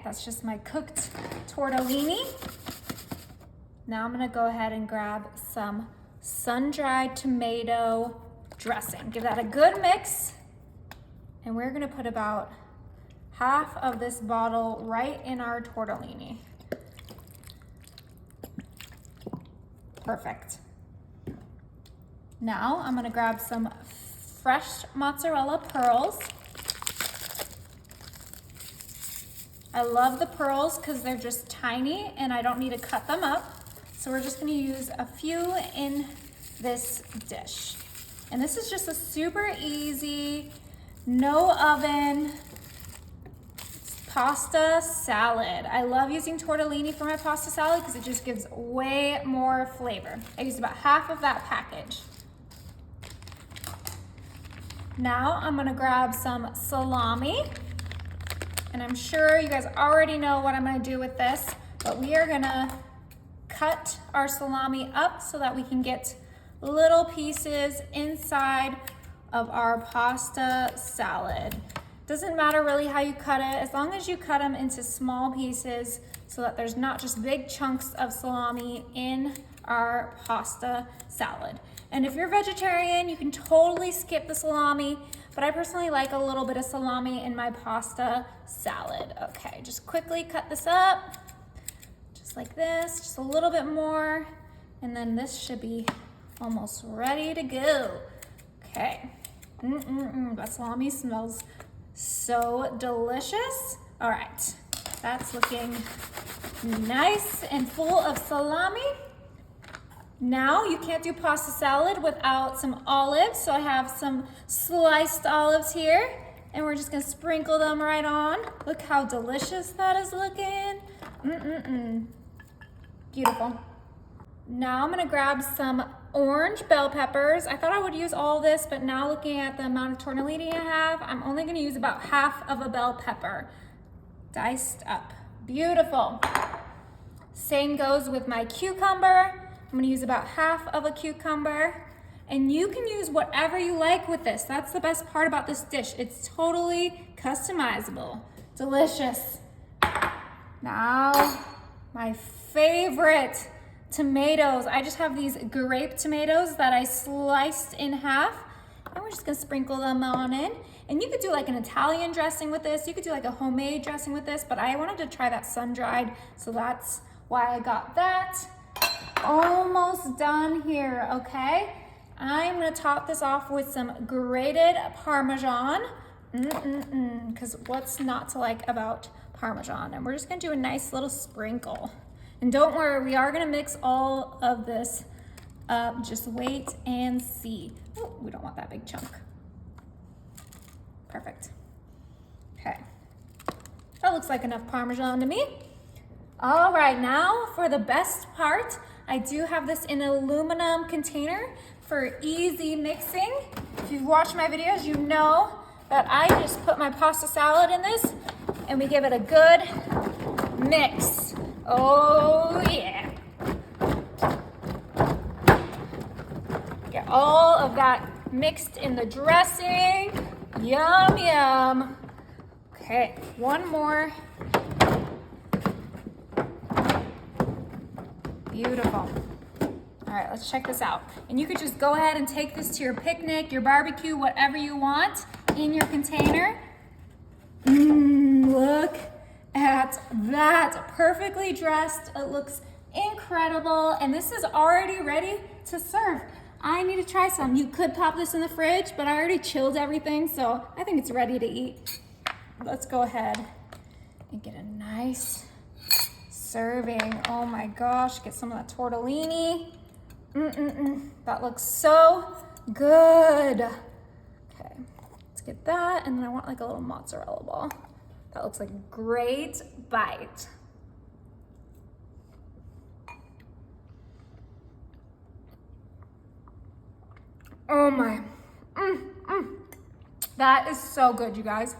that's just my cooked tortellini. Now I'm gonna go ahead and grab some sun-dried tomato dressing. Give that a good mix. And we're gonna put about half of this bottle right in our tortellini. Perfect. Now I'm gonna grab some fresh mozzarella pearls. I love the pearls because they're just tiny and I don't need to cut them up. So we're just gonna use a few in this dish. And this is just a super easy, no oven pasta salad. I love using tortellini for my pasta salad because it just gives way more flavor. I used about half of that package. Now I'm gonna grab some salami. And I'm sure you guys already know what I'm gonna do with this, but we are gonna cut our salami up so that we can get little pieces inside of our pasta salad. Doesn't matter really how you cut it, as long as you cut them into small pieces so that there's not just big chunks of salami in our pasta salad. And if you're vegetarian, you can totally skip the salami, but I personally like a little bit of salami in my pasta salad. Okay, just quickly cut this up, just like this, just a little bit more, and then this should be almost ready to go. Okay, that salami smells so delicious. All right, that's looking nice and full of salami. Now you can't do pasta salad without some olives, so I have some sliced olives here, and we're just gonna sprinkle them right on. Look how delicious that is looking. Beautiful. Now I'm gonna grab some orange bell peppers. I thought I would use all this, but now looking at the amount of tortellini I have, I'm only gonna use about half of a bell pepper, diced up. Beautiful. Same goes with my cucumber. I'm gonna use about half of a cucumber, and you can use whatever you like with this. That's the best part about this dish. It's totally customizable. Delicious. Now, my favorite tomatoes. I just have these grape tomatoes that I sliced in half, and we're just gonna sprinkle them on in. And you could do like an Italian dressing with this. You could do like a homemade dressing with this, but I wanted to try that sun-dried, so that's why I got that. Almost done here, okay? I'm gonna top this off with some grated Parmesan. Because what's not to like about Parmesan? And we're just gonna do a nice little sprinkle. And don't worry, we are gonna mix all of this up. Just wait and see. Oh, we don't want that big chunk. Perfect. Okay. That looks like enough Parmesan to me. All right, now for the best part, I do have this in an aluminum container for easy mixing. If you've watched my videos, you know that I just put my pasta salad in this and we give it a good mix. Oh yeah. Get all of that mixed in the dressing. Yum, yum. Okay, one more. Beautiful. All right, let's check this out. And you could just go ahead and take this to your picnic, your barbecue, whatever you want in your container. Look at that, perfectly dressed. It looks incredible. And this is already ready to serve. I need to try some. You could pop this in the fridge, but I already chilled everything, so I think it's ready to eat. Let's go ahead and get a nice serving. Oh my gosh, get some of that tortellini. That looks so good. Okay, let's get that, and then I want like a little mozzarella ball. That looks like a great bite. Oh my, that is so good, you guys.